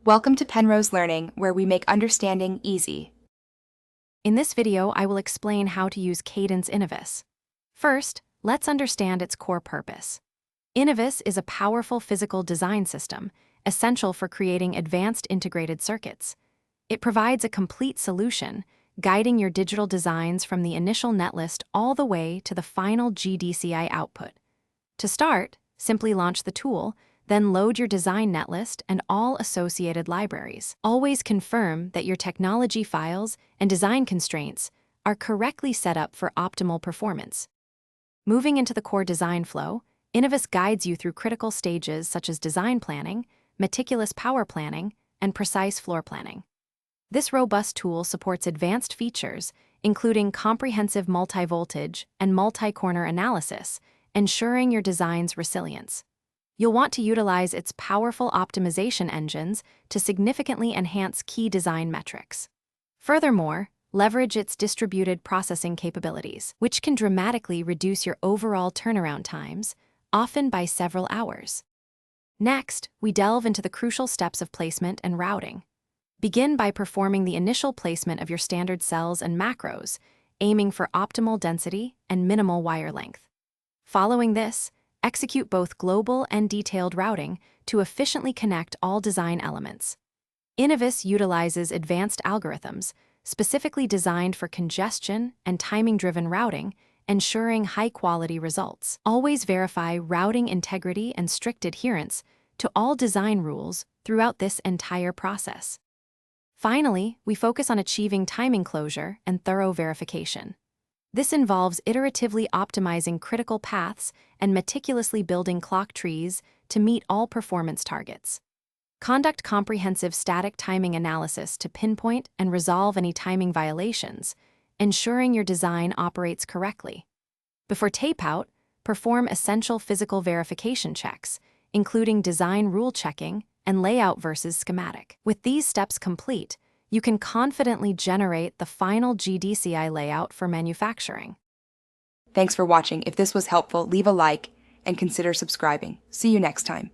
Welcome to Penrose Learning, where we make understanding easy. In this video, I will explain how to use Cadence Innovus. First, let's understand its core purpose. Innovus is a powerful physical design system, essential for creating advanced integrated circuits. It provides a complete solution, guiding your digital designs from the initial netlist all the way to the final GDCI output. To start, simply launch the tool, then load your design netlist and all associated libraries. Always confirm that your technology files and design constraints are correctly set up for optimal performance. Moving into the core design flow, Innovus guides you through critical stages such as design planning, meticulous power planning, and precise floor planning. This robust tool supports advanced features, including comprehensive multi-voltage and multi-corner analysis, ensuring your design's resilience. You'll want to utilize its powerful optimization engines to significantly enhance key design metrics. Furthermore, leverage its distributed processing capabilities, which can dramatically reduce your overall turnaround times, often by several hours. Next, we delve into the crucial steps of placement and routing. Begin by performing the initial placement of your standard cells and macros, aiming for optimal density and minimal wire length. Following this, execute both global and detailed routing to efficiently connect all design elements. Innovus utilizes advanced algorithms, specifically designed for congestion and timing-driven routing, ensuring high-quality results. Always verify routing integrity and strict adherence to all design rules throughout this entire process. Finally, we focus on achieving timing closure and thorough verification. This involves iteratively optimizing critical paths and meticulously building clock trees to meet all performance targets. Conduct comprehensive static timing analysis to pinpoint and resolve any timing violations, ensuring your design operates correctly. Before tape-out, perform essential physical verification checks, including design rule checking and layout versus schematic. With these steps complete, you can confidently generate the final GDCI layout for manufacturing. Thanks for watching. If this was helpful, leave a like and consider subscribing. See you next time.